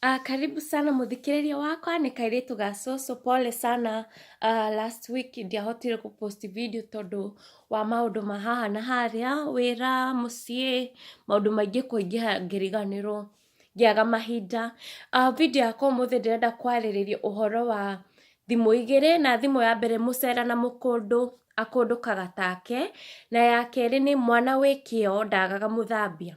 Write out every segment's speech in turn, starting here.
Karibu sana muthikiriria wakwa ni kairitu ga Coco. Pole sana, last week ndiahotire kupost video tondu wa maundu ma haha na haria wira mucii maundu maingi kuingiha ngiriganirwo ngiaga mahinda. Video yakwa umuthi ndirenda kwaririria uhoro wa thimu igiri, na thimu ya mbere mucera na mukundu akundukaga take, na ya keri ni mwana wi kio ndagaga muthambia.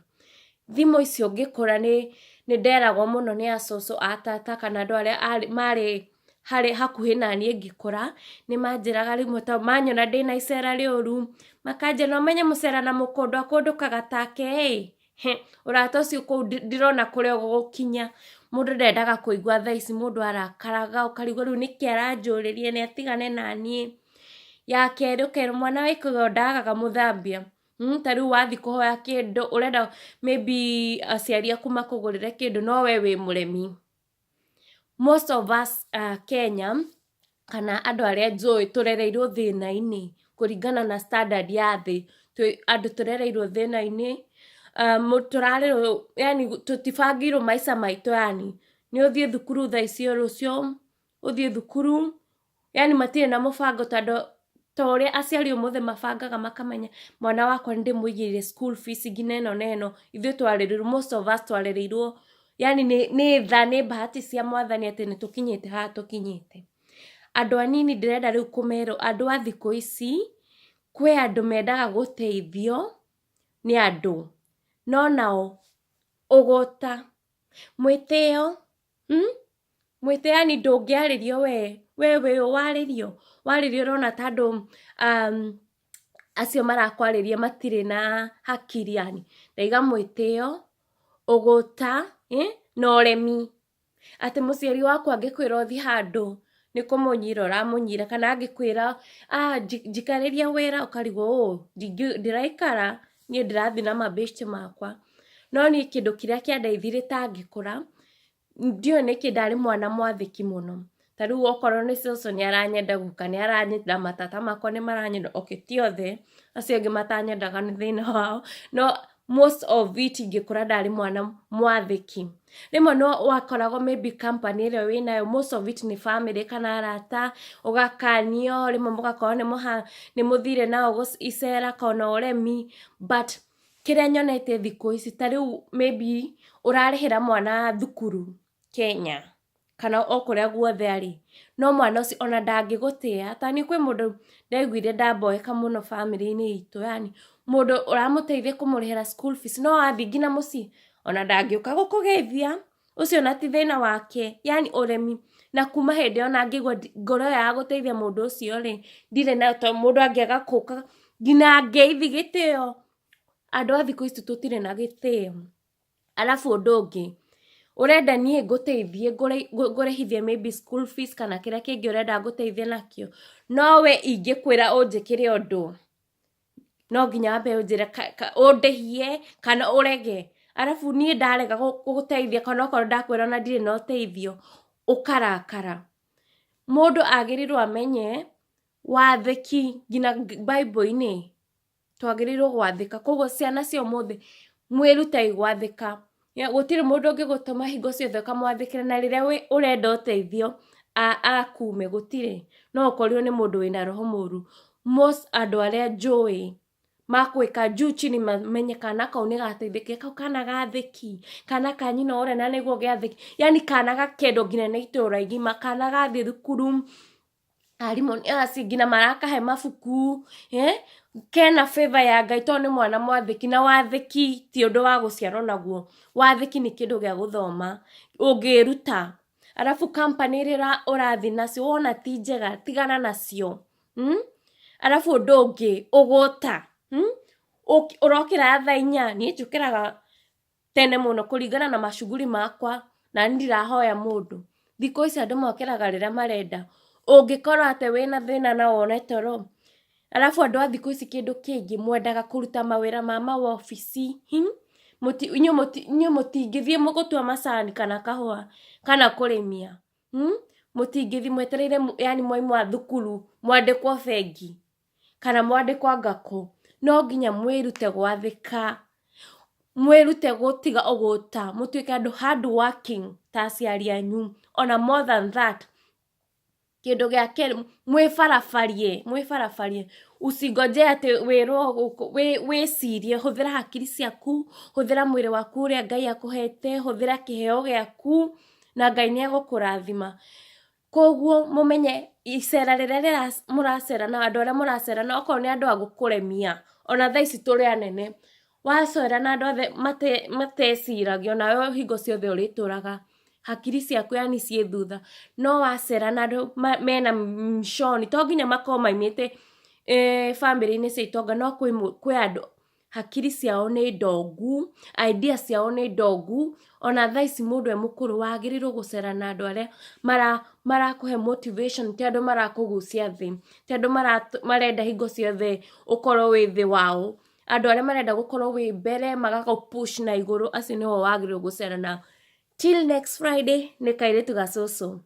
Thimu icio ngikura ni nderagwo muno ni a Coco atata kana andu aria mari hakuhi nanie ngikura ni manjiraga rimwe to manyona ndina icera riuru makanjira umenye mucera na mukundu akundukaga take urata ucio kuu ndirona kuria gugukinya. Mundu ndendaga kuigua thaa ici mundu arakaraga ukarigwo riu niki aranjuririe ni atigane nanie. Ya keri ukerwo mwana wi kio ndagaga muthambia. Tariu wathi kuhoya kindu urenda maybe aciari aku makugurire kindu no we wi muremi. Most of us Kenya kana andu aria njui turereirwo thina-ini kuringana na standard ya thi. Andu turereirwo thina-ini, turarerwo yani tutibangirwo maica maitu, yani ni uthie thukuru thaa icio rucio uthie thukuru, yani matire na mubango tondu ta uria aciari umuthe mabangaga makamenya mwana wakwa ndimuigirire school fees ngina ino na ino. Ithuĩ twarereirwo, most of us twarereirwo yani ni tha ni bahati cia mwathani ati ni tukinyite haha tukinyite. Andu anini ndirenda riu kumerwo andu a thiku ici kwi andu mendaga guteithio ni andu no nao uguta mwitio mwitio, yani ndungiaririo we waririo urona ta andu acio marakwariria matire na hakiri, yani ndaiga mwitio uguta na uremi. Ati muciari wakwa angikwira uthie handu ni kumunyira uramunyira, kana angikwira njikariria wira ukarigwo ndiraikara nie ndirathi na mabeshte makwa. No ni kindu kiria kiandeithire tangikura ndio niki ndari mwana mwathiki muno. Tariu okorwo ni Coco ni aranyenda guka ni aranyenda matata makwa ni maranyenda ti othe acio angi matanyendaga ni thina wao, no most of it ngikura ndari mwana mwathiki. Rimwe no wakoragwo maybe company iria winayo most of it ni family kana arata, ugakanio rimwe mugakorwo ni muthire nao icera kana uremi. But kiria nyonete thiku ici tariu maybe urarihira mwana thukuru Kenya kana okuria guothe ari, no mwana ucio ona ndangigutia. Tani kwi mundu ndaiguire ndamboeka muno family-ini itu, yani mundu uramuteithia kumurihira school fees no athi ngina mucii ona ndangiuka gukugithia. Ucio na ti thina wake, yani uremi. Na kuma hindi ona ngigwa ngoro ya guteithia mundu ucio ri ndire nayo to mundu angiaga guka ngina ngeithi gitio. Andu a thiku ici tutire na gitio. Alafu undu ungi urenda nie nguteithie ngurihithie maybe school fees kana kiria kingi urenda nguteithie nakio, no we ingikwira unjikire undu no nginya wambe unjire undihie kana urege. Alafu nie ndarega guguteithia kana okorwo ndakwira na ndire na uteithio ukarakara. Mundu agirirwo amenye wathiki ngina Bible-ini twagirirwo gwathika. Koguo ciana cia umuthi mwirutei gwathika. Gutire mundu ungigutuma hingo ciothe ukamwathikira, na riria urenda uteithio akume gutire. No ukorirwo ni mundu wina roho muru. Most andu aria njui makwika juu chini mamenye kana kau ni gateithike, kau kana gathiki, kana kanyina ore na niguo giathiki, yani kana gakendo ngina na itura igima, kana gathi thukuru arimu ngina marakahe mabuku kena favor ya Ngai to ni mwana mwathiki. Na wathiki ti undu wa guciarwo naguo, wathiki ni kindu gia guthoma ungiruta. Alafu company iria urathi nacio wona ti njega tigana nacio. Alafu undu ungi uguta urokira thaa 4, nie njukiraga tene muno kuringana na mashuguri makwa na ndirahoya mundu. Thiku ici andu mokiraga riria marenda. Ungikorwo ate wina thina na wone toro. Alafu andu a thiku ici kindu kingi mwendaga kuruta mawira ma mawobici. Inyu mutingithie mugutua macani kana kahua kana kurimia. Mutingithie mwetereire yani mwaimwa thukuru mwandikwo bengi kana mwandikwo ngako. No nginya mwirute gwathika, mwirute gutiga uguta, mutuike andu hard working ta aciari anyu. Ona more than that, kindu gia keri mwifarafarie usingoje ati wirwo wicirie. Huthira hakiri ciaku, huthira mwiri waku uria Ngai akuhete, huthira kiheo giaku na Ngai ni agukurathima. Koguo mumenye icera riria muracera na andu aria muracera na okorwo ni andu agukuremia, ona thaa ici turi anene, wacera na andu othe mateciragia, nawe hingo ciothe urituraga hakiri ciaku yani cie thutha. No wacera na andu mena mshoni, to nginya makorwo maimite family-ini cia itonga, no kwi andu hakiri ciao ni ndongu, idea ciao ni ndongu. Ona thaa ici mundu e mukuru wagirirwo gucera na andu aria marakuhe motivation, ti andu marakugucia thi, ti andu marenda hingo ciothe ukorwo wi thi wao. Andu aria marenda gukorwo wi mbere, magagupush na iguru, acio niho wagirirwo gucera nao. Till next Friday, ni Kairitu Gacucu.